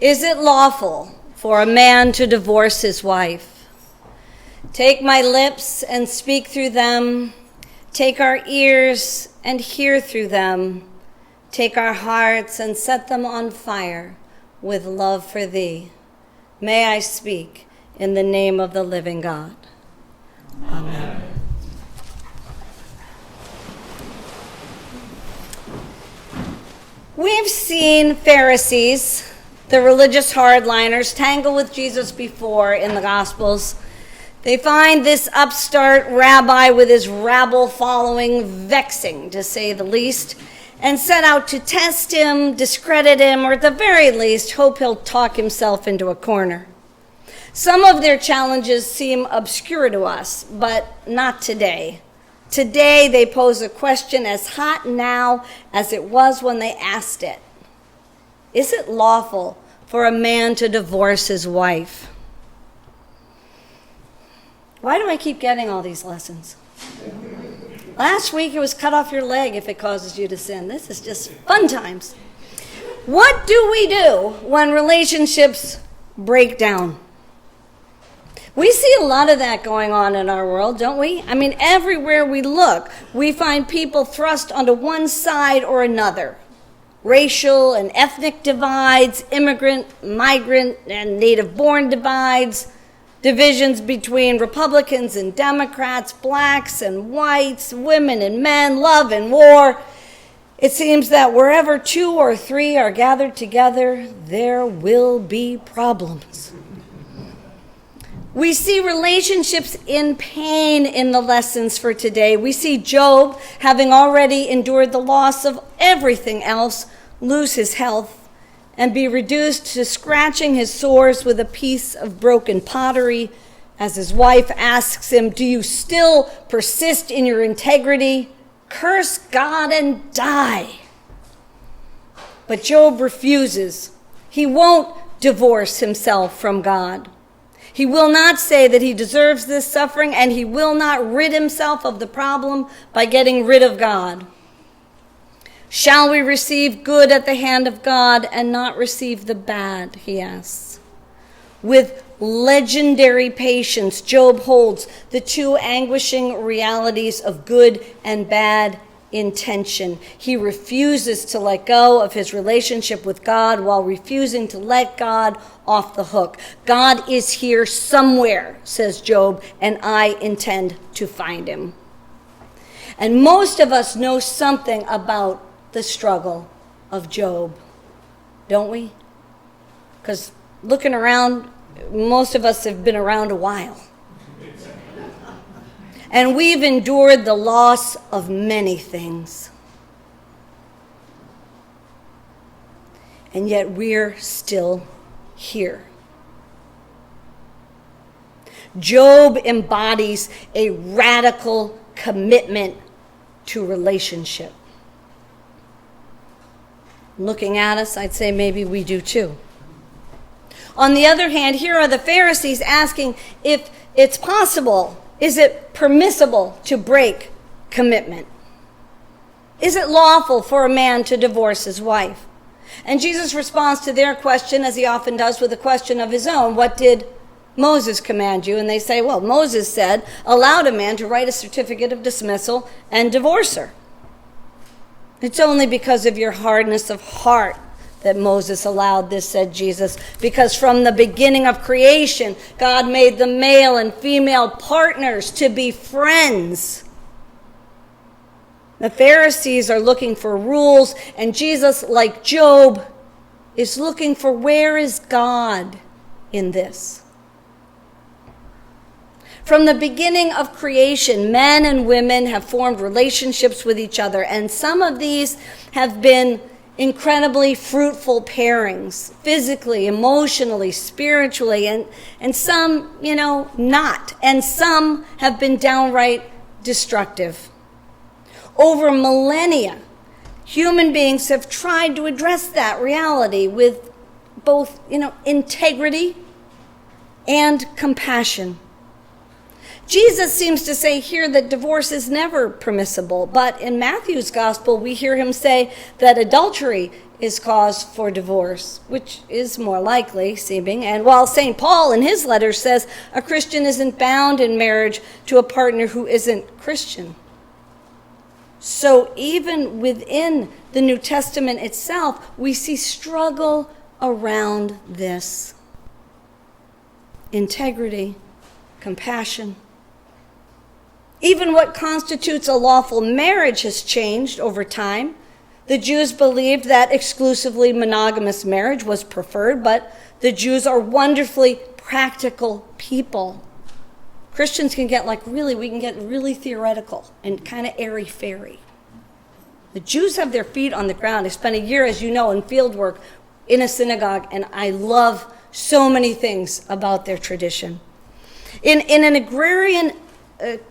Is it lawful for a man to divorce his wife? Take my lips and speak through them. Take our ears and hear through them. Take our hearts and set them on fire with love for thee. May I speak in the name of the living God. Amen. We've seen Pharisees, the religious hardliners, tangle with Jesus before in the Gospels. They find this upstart rabbi with his rabble following vexing, to say the least, and set out to test him, discredit him, or at the very least, hope he'll talk himself into a corner. Some of their challenges seem obscure to us, but not today. Today, they pose a question as hot now as it was when they asked it. Is it lawful for a man to divorce his wife? Why do I keep getting all these lessons? Last week, it was cut off your leg if it causes you to sin. This is just fun times. What do we do when relationships break down? We see a lot of that going on in our world, don't we? I mean, everywhere we look, we find people thrust onto one side or another. Racial and ethnic divides, immigrant, migrant, and native-born divides, divisions between Republicans and Democrats, blacks and whites, women and men, love and war. It seems that wherever two or three are gathered together, there will be problems. We see relationships in pain in the lessons for today. We see Job, having already endured the loss of everything else, lose his health and be reduced to scratching his sores with a piece of broken pottery as his wife asks him, "Do you still persist in your integrity? Curse God and die." But Job refuses. He won't divorce himself from God. He will not say that he deserves this suffering, and he will not rid himself of the problem by getting rid of God. Shall we receive good at the hand of God and not receive the bad, he asks. With legendary patience, Job holds the two anguishing realities of good and bad intention. He refuses to let go of his relationship with God while refusing to let God off the hook. God is here somewhere, says Job, and I intend to find him. And most of us know something about the struggle of Job, don't we? Because looking around, most of us have been around a while. And we've endured the loss of many things. And yet we're still here. Job embodies a radical commitment to relationship. Looking at us, I'd say maybe we do too. On the other hand, here are the Pharisees asking if it's possible. Is it permissible to break commitment? Is it lawful for a man to divorce his wife? And Jesus responds to their question, as he often does, with a question of his own. What did Moses command you? And they say, well, Moses said, allowed a man to write a certificate of dismissal and divorce her. It's only because of your hardness of heart that Moses allowed this, said Jesus, because from the beginning of creation, God made the male and female partners to be friends. The Pharisees are looking for rules, and Jesus, like Job, is looking for where is God in this. From the beginning of creation, men and women have formed relationships with each other, and some of these have been incredibly fruitful pairings, physically, emotionally, spiritually, and some, not. And some have been downright destructive. Over millennia, human beings have tried to address that reality with both, integrity and compassion. Jesus seems to say here that divorce is never permissible, but in Matthew's gospel, we hear him say that adultery is cause for divorce, which is more likely seeming. And while St. Paul in his letter says a Christian isn't bound in marriage to a partner who isn't Christian. So even within the New Testament itself, we see struggle around this. Integrity, compassion. Even what constitutes a lawful marriage has changed over time. The Jews believed that exclusively monogamous marriage was preferred, but the Jews are wonderfully practical people. Christians can get we can get really theoretical and kind of airy-fairy. The Jews have their feet on the ground. I spent a year, as you know, in field work in a synagogue, and I love so many things about their tradition. In an agrarian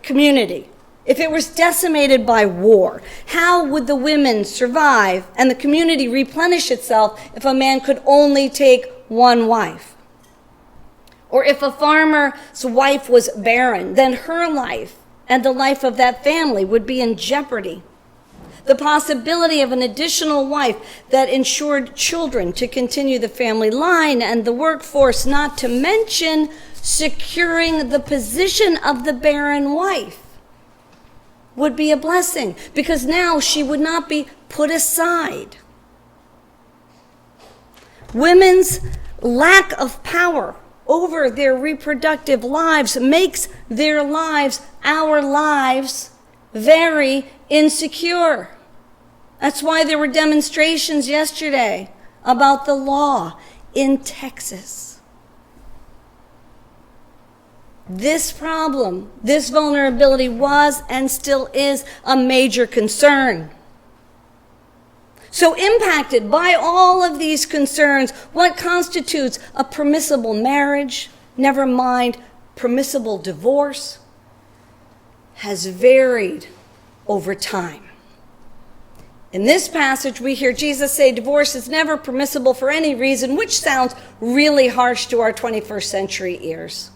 community, if it was decimated by war, how would the women survive and the community replenish itself if a man could only take one wife? Or if a farmer's wife was barren, then her life and the life of that family would be in jeopardy. The possibility of an additional wife that ensured children to continue the family line and the workforce, not to mention securing the position of the barren wife, would be a blessing, because now she would not be put aside. Women's lack of power over their reproductive lives makes their lives, our lives, very insecure. That's why there were demonstrations yesterday about the law in Texas. This problem, this vulnerability was and still is a major concern. So impacted by all of these concerns, what constitutes a permissible marriage, never mind permissible divorce, has varied over time. In this passage, we hear Jesus say divorce is never permissible for any reason, which sounds really harsh to our 21st century ears.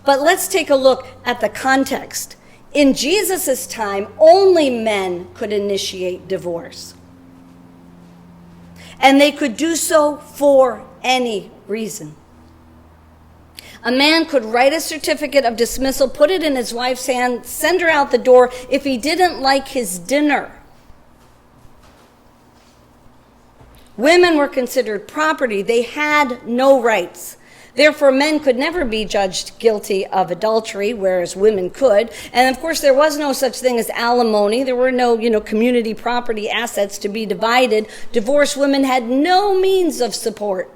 But let's take a look at the context. In Jesus' time, only men could initiate divorce. And they could do so for any reason. A man could write a certificate of dismissal, put it in his wife's hand, send her out the door if he didn't like his dinner. Women were considered property. They had no rights. Therefore, men could never be judged guilty of adultery, whereas women could. And of course, there was no such thing as alimony. There were no, community property assets to be divided. Divorced women had no means of support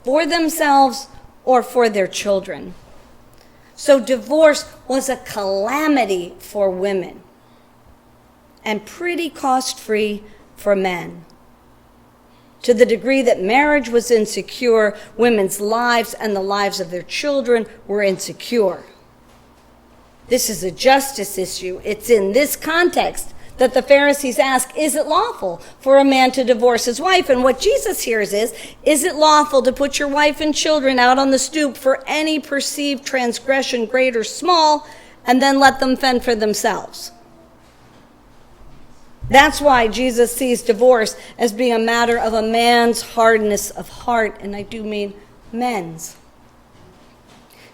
for themselves or for their children. So divorce was a calamity for women and pretty cost-free for men. To the degree that marriage was insecure, women's lives and the lives of their children were insecure. This is a justice issue. It's in this context that the Pharisees ask, is it lawful for a man to divorce his wife? And what Jesus hears is it lawful to put your wife and children out on the stoop for any perceived transgression, great or small, and then let them fend for themselves? That's why Jesus sees divorce as being a matter of a man's hardness of heart, and I do mean men's.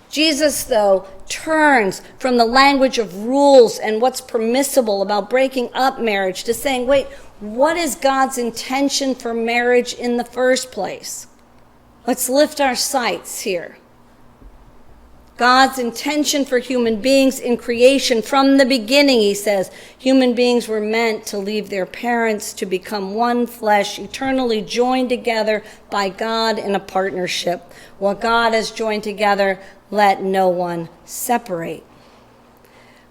Jesus, though, turns from the language of rules and what's permissible about breaking up marriage to saying, wait, what is God's intention for marriage in the first place? Let's lift our sights here. God's intention for human beings in creation from the beginning, he says, human beings were meant to leave their parents to become one flesh, eternally joined together by God in a partnership. What God has joined together, let no one separate.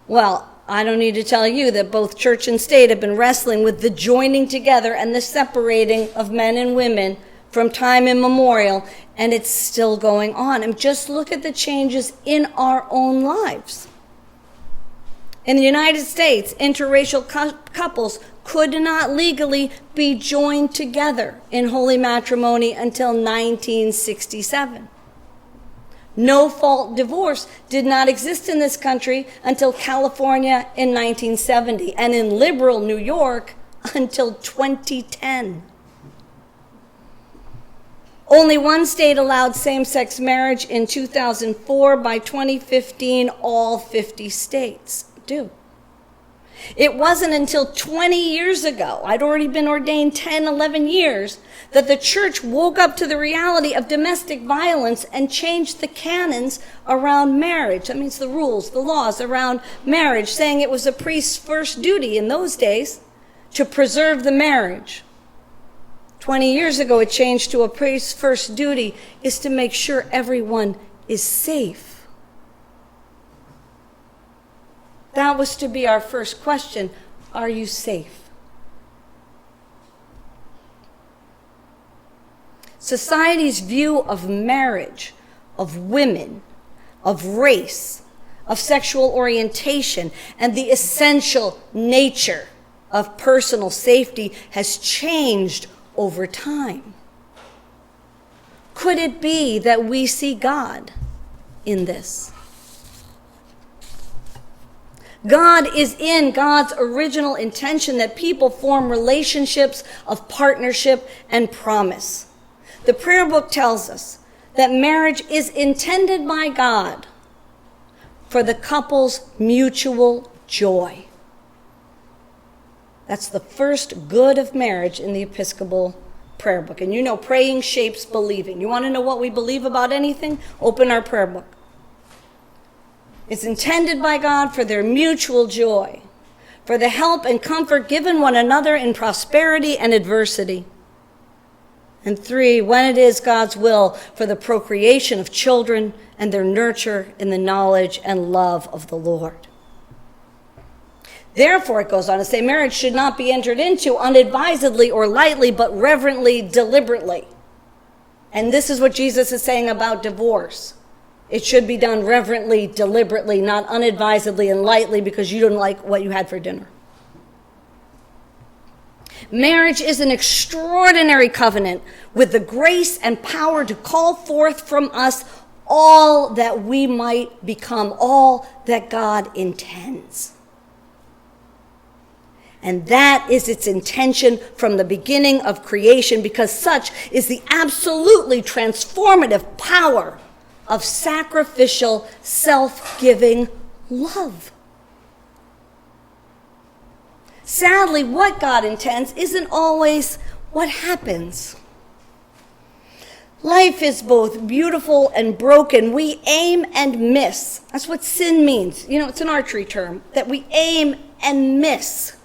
Well, I don't need to tell you that both church and state have been wrestling with the joining together and the separating of men and women from time immemorial, and it's still going on. And just look at the changes in our own lives. In the United States, interracial couples could not legally be joined together in holy matrimony until 1967. No-fault divorce did not exist in this country until California in 1970, and in liberal New York until 2010. Only one state allowed same-sex marriage in 2004. By 2015, all 50 states do. It wasn't until 20 years ago, I'd already been ordained 10, 11 years, that the church woke up to the reality of domestic violence and changed the canons around marriage. That means the rules, the laws around marriage, saying it was a priest's first duty in those days to preserve the marriage. 20 years ago, it changed to a priest's first duty is to make sure everyone is safe. That was to be our first question. Are you safe? Society's view of marriage, of women, of race, of sexual orientation, and the essential nature of personal safety has changed over time. Could it be that we see God in this? God is in God's original intention that people form relationships of partnership and promise. The prayer book tells us that marriage is intended by God for the couple's mutual joy. That's the first good of marriage in the Episcopal prayer book. And you know, praying shapes believing. You want to know what we believe about anything? Open our prayer book. It's intended by God for their mutual joy, for the help and comfort given one another in prosperity and adversity. And 3, when it is God's will for the procreation of children and their nurture in the knowledge and love of the Lord. Therefore, it goes on to say, marriage should not be entered into unadvisedly or lightly, but reverently, deliberately. And this is what Jesus is saying about divorce. It should be done reverently, deliberately, not unadvisedly and lightly because you don't like what you had for dinner. Marriage is an extraordinary covenant with the grace and power to call forth from us all that we might become, all that God intends. And that is its intention from the beginning of creation, because such is the absolutely transformative power of sacrificial, self-giving love. Sadly, what God intends isn't always what happens. Life is both beautiful and broken. We aim and miss. That's what sin means. You know, it's an archery term, that we aim and miss.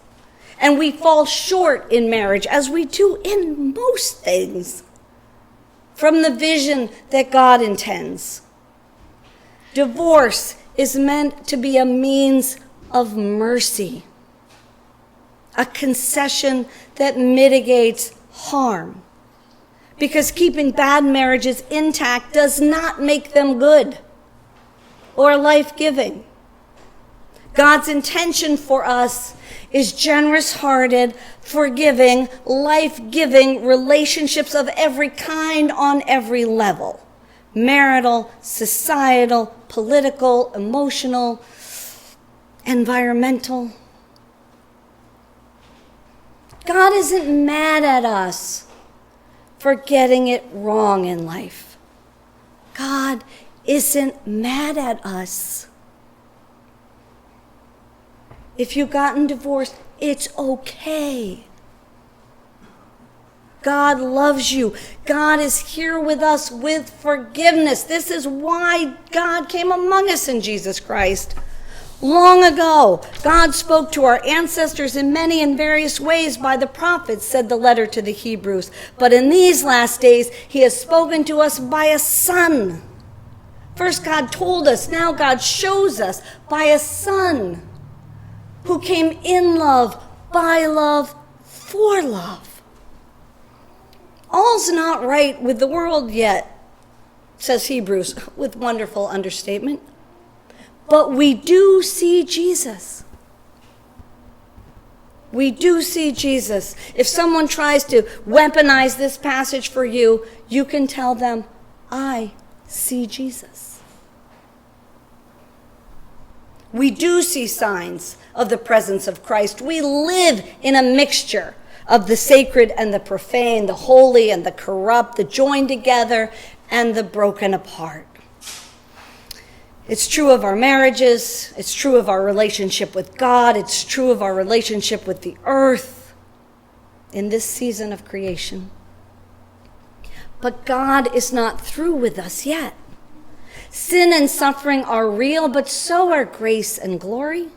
And we fall short in marriage, as we do in most things, from the vision that God intends. Divorce is meant to be a means of mercy, a concession that mitigates harm, because keeping bad marriages intact does not make them good or life-giving. God's intention for us is generous-hearted, forgiving, life-giving relationships of every kind on every level: marital, societal, political, emotional, environmental. God isn't mad at us for getting it wrong in life. God isn't mad at us. If you've gotten divorced, it's okay. God loves you. God is here with us with forgiveness. This is why God came among us in Jesus Christ. Long ago, God spoke to our ancestors in many and various ways by the prophets, said the letter to the Hebrews. But in these last days, he has spoken to us by a son. First, God told us. Now God shows us by a son who came in love, by love, for love. All's not right with the world yet, says Hebrews, with wonderful understatement. But we do see Jesus. We do see Jesus. If someone tries to weaponize this passage for you, you can tell them, I see Jesus. We do see signs of the presence of Christ. We live in a mixture of the sacred and the profane, the holy and the corrupt, the joined together and the broken apart. It's true of our marriages. It's true of our relationship with God. It's true of our relationship with the earth in this season of creation. But God is not through with us yet. Sin and suffering are real, but so are grace and glory.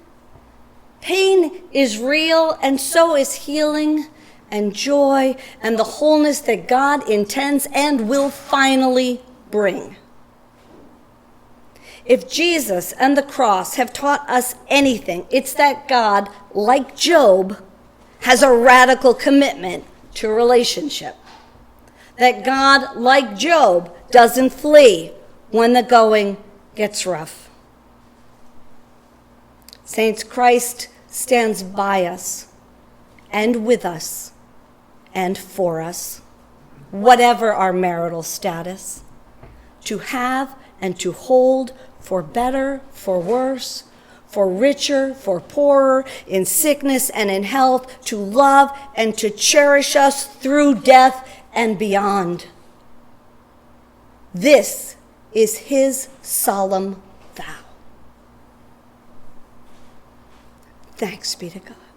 Pain is real, and so is healing and joy and the wholeness that God intends and will finally bring. If Jesus and the cross have taught us anything, it's that God, like Job, has a radical commitment to relationship. That God, like Job, doesn't flee when the going gets rough. Saints, Christ stands by us and with us and for us, whatever our marital status, to have and to hold, for better, for worse, for richer, for poorer, in sickness and in health, to love and to cherish us through death and beyond. This is his solemn vow. Thanks be to God.